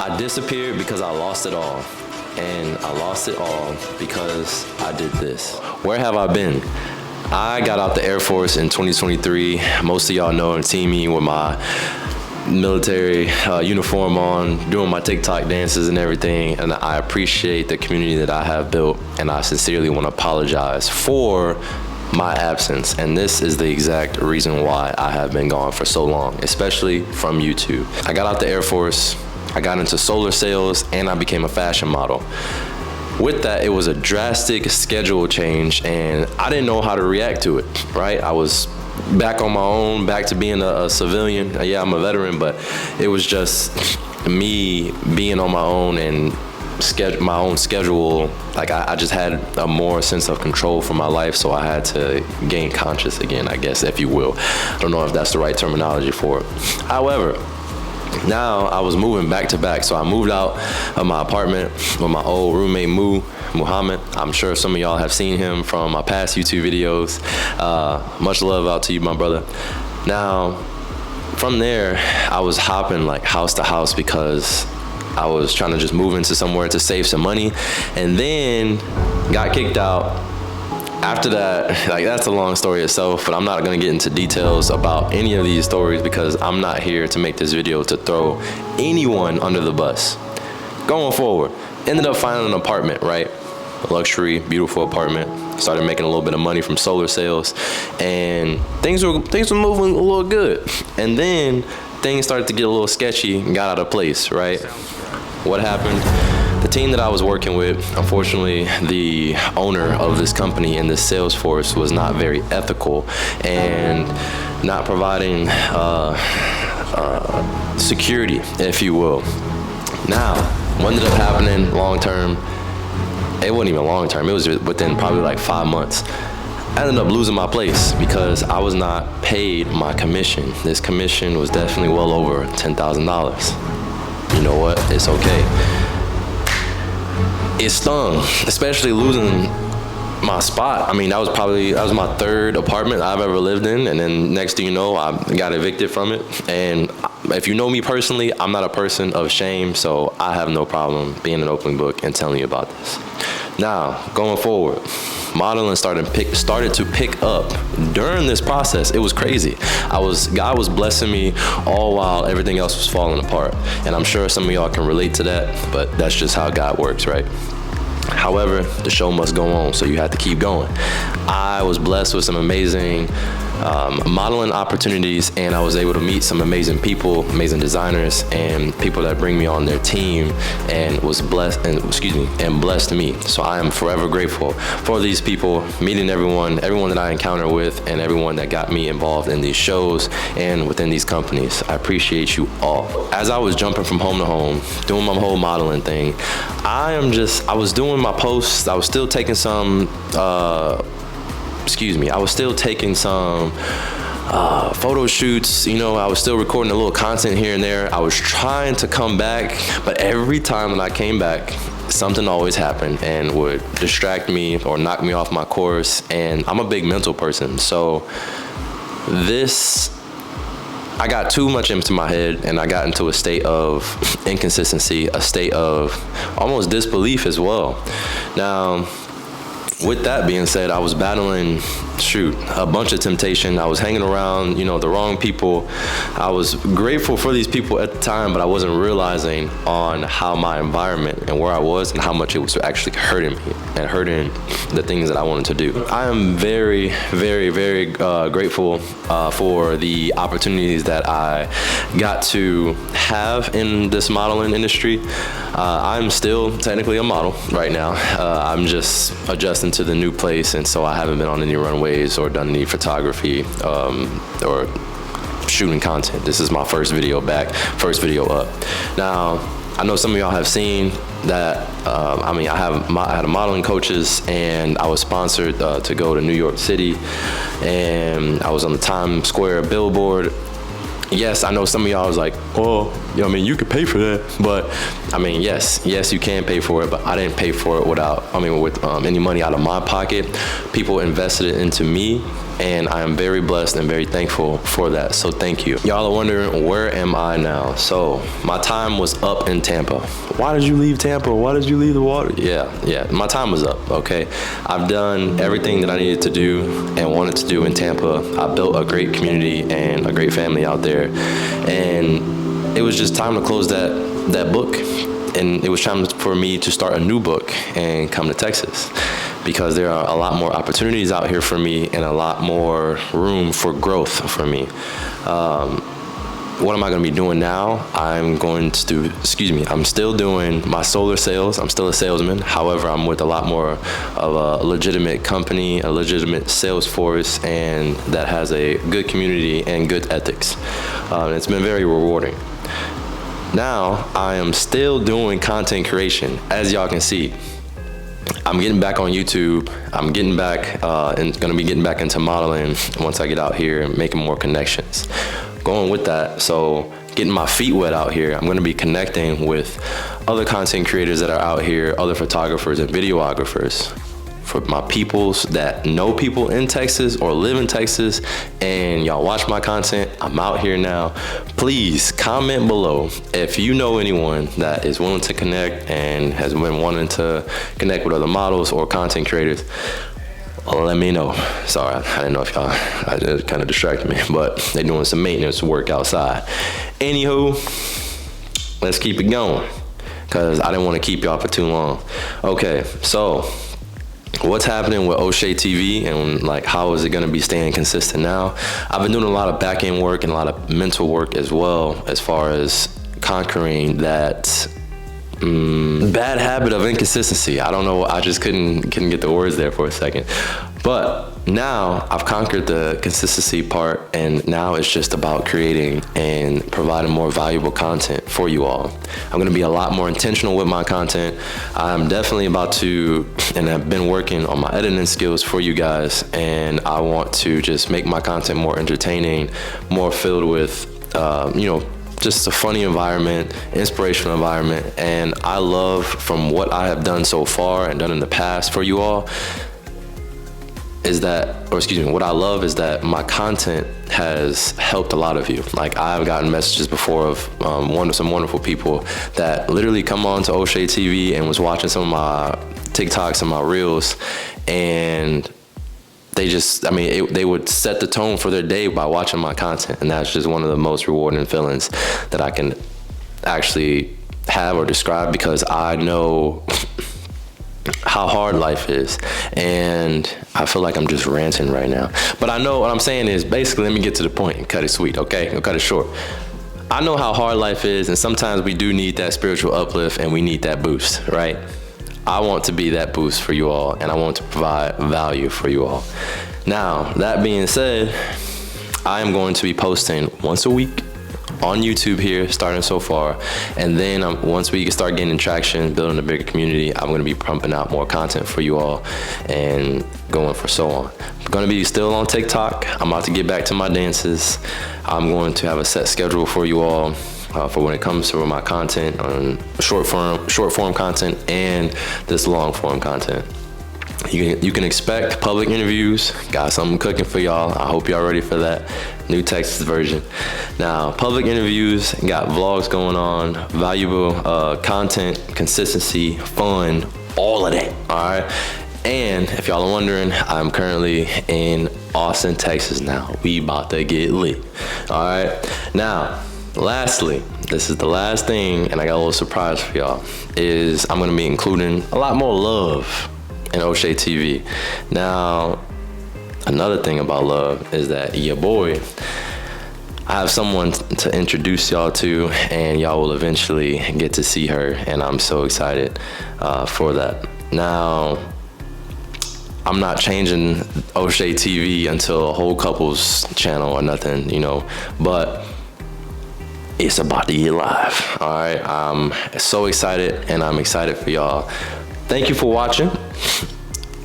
I disappeared because I lost it all. And I lost it all because I did this. Where have I been? I got out the Air Force in 2023. Most of y'all know and see me with my military uniform on, doing my TikTok dances and everything, and I appreciate the community that I have built, and I sincerely want to apologize for my absence, and this is the exact reason why I have been gone for so long, especially from YouTube. I got out the Air Force, I got into solar sales, and I became a fashion model. With that, it was a drastic schedule change, and I didn't know how to react to it, right? I was back on my own, back to being a civilian. Yeah, I'm a veteran, but it was just me being on my own and my own schedule. Like I just had a more sense of control for my life, so I had to gain conscious again, I guess, if you will. I don't know if that's the right terminology for it. However, now I was moving back to back, so I moved out of my apartment with my old roommate Muhammad. I'm sure some of y'all have seen him from my past YouTube videos. Much love out to you, my brother. Now, from there, I was hopping like house to house because I was trying to just move into somewhere to save some money, and then got kicked out. After that, like, that's a long story itself, but I'm not gonna get into details about any of these stories because I'm not here to make this video to throw anyone under the bus. Going forward, ended up finding an apartment, right? A luxury, beautiful apartment. Started making a little bit of money from solar sales, and things were moving a little good. And then things started to get a little sketchy and got out of place, right? What happened? The team that I was working with, unfortunately, the owner of this company and this sales force was not very ethical and not providing security, if you will. Now, what ended up happening long term, it wasn't even long term, it was within probably like 5 months. I ended up losing my place because I was not paid my commission. This commission was definitely well over $10,000. You know what? It's okay. It stung, especially losing my spot. I mean, that was my third apartment I've ever lived in, and then next thing you know, I got evicted from it. And if you know me personally, I'm not a person of shame, so I have no problem being an open book and telling you about this. Now, going forward, modeling started to pick up during this process. It was crazy. God was blessing me all while everything else was falling apart. And I'm sure some of y'all can relate to that, but that's just how God works, right? However, the show must go on, so you have to keep going. I was blessed with some amazing modeling opportunities, and I was able to meet some amazing people, amazing designers, and people that bring me on their team, and blessed me. So I am forever grateful for these people, meeting everyone that I encounter with, and everyone that got me involved in these shows and within these companies. I appreciate you all. As I was jumping from home to home, doing my whole modeling thing, I was doing my posts. I was still taking some photo shoots, I was still recording a little content here and there. I was trying to come back, but every time when I came back, something always happened and would distract me or knock me off my course. And I'm a big mental person, so I got too much into my head, and I got into a state of inconsistency, a state of almost disbelief as well. Now, with that being said, I was battling, a bunch of temptation. I was hanging around, the wrong people. I was grateful for these people at the time, but I wasn't realizing on how my environment and where I was and how much it was actually hurting me and hurting the things that I wanted to do. I am very, very, very grateful for the opportunities that I got to have in this modeling industry. I'm still technically a model right now. I'm just adjusting to the new place, and so I haven't been on any runways or done any photography or shooting content. This is my first video up. Now, I know some of y'all have seen that. I had a modeling coaches, and I was sponsored to go to New York City, and I was on the Times Square billboard. Yes, I know some of y'all was like, well, I mean, you could pay for that. But I mean, yes, you can pay for it, but I didn't pay for it with any money out of my pocket. People invested it into me, and I am very blessed and very thankful for that. So thank you. Y'all are wondering, where am I now? So my time was up in Tampa. Why did you leave Tampa? Why did you leave the water? Yeah, my time was up, okay? I've done everything that I needed to do and wanted to do in Tampa. I built a great community and a great family out there. And it was just time to close that book. And it was time for me to start a new book and come to Texas, because there are a lot more opportunities out here for me and a lot more room for growth for me. What am I going to be doing now? I'm still doing my solar sales. I'm still a salesman. However, I'm with a lot more of a legitimate company, a legitimate sales force, and that has a good community and good ethics. It's been very rewarding. Now, I am still doing content creation. As y'all can see, I'm getting back on YouTube. I'm getting back and going to be getting back into modeling once I get out here and making more connections. Going with that, so getting my feet wet out here, I'm going to be connecting with other content creators that are out here, other photographers and videographers. For my peoples that know people in Texas or live in Texas and y'all watch my content, I'm out here now. Please comment below if you know anyone that is willing to connect and has been wanting to connect with other models or content creators. Let me know. Sorry, I didn't know if y'all, it kind of distracted me, but they're doing some maintenance work outside. Anywho, let's keep it going, because I didn't want to keep y'all for too long. Okay, so what's happening with OSHAI TV and like how is it going to be staying consistent now? I've been doing a lot of back end work and a lot of mental work as well, as far as conquering that bad habit of inconsistency. I don't know, I just couldn't get the words there for a second. But now I've conquered the consistency part, and now it's just about creating and providing more valuable content for you all. I'm gonna be a lot more intentional with my content. I'm definitely about to, and I've been working on my editing skills for you guys, and I want to just make my content more entertaining, more filled with, just a funny environment, inspirational environment. And I love, from what I have done so far and done in the past for you all, what I love is that my content has helped a lot of you. Like, I've gotten messages before of some wonderful people that literally come on to OSHAI TV and was watching some of my TikToks and my Reels, and they would set the tone for their day by watching my content. And that's just one of the most rewarding feelings that I can actually have or describe, because I know how hard life is. And I feel like I'm just ranting right now. But I know what I'm saying is, basically, let me get to the point and cut it sweet, okay? I'll cut it short. I know how hard life is, and sometimes we do need that spiritual uplift and we need that boost, right? I want to be that boost for you all, and I want to provide value for you all. Now, that being said, I am going to be posting once a week on YouTube here, starting so far. And then once we start getting traction, building a bigger community, I'm going to be pumping out more content for you all and going for so on. I'm going to be still on TikTok. I'm about to get back to my dances. I'm going to have a set schedule for you all. For when it comes to my content on short form content and this long form content. You can expect public interviews. Got something cooking for y'all. I hope y'all ready for that new Texas version. Now, public interviews, got vlogs going on, valuable content, consistency, fun, all of that, all right? And if y'all are wondering, I'm currently in Austin, Texas now. We about to get lit, all right? Now, lastly, this is the last thing, and I got a little surprise for y'all, is I'm gonna be including a lot more love in OSHAI TV. Now, another thing about love is that your boy, I have someone to introduce y'all to, and y'all will eventually get to see her, and I'm so excited for that. Now, I'm not changing OSHAI TV until a whole couples channel or nothing, but it's about to get live, all right? I'm so excited, and I'm excited for y'all. Thank you for watching.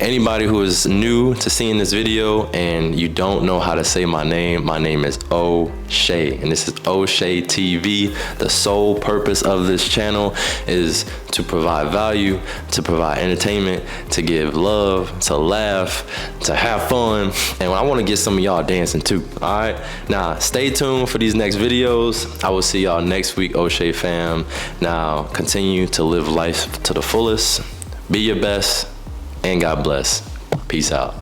Anybody who is new to seeing this video and you don't know how to say my name is OSHAI, and this is OSHAI TV. The sole purpose of this channel is to provide value, to provide entertainment, to give love, to laugh, to have fun, and I want to get some of y'all dancing too. All right, now stay tuned for these next videos. I will see y'all next week, OSHAI fam. Now continue to live life to the fullest, be your best, and God bless. Peace out.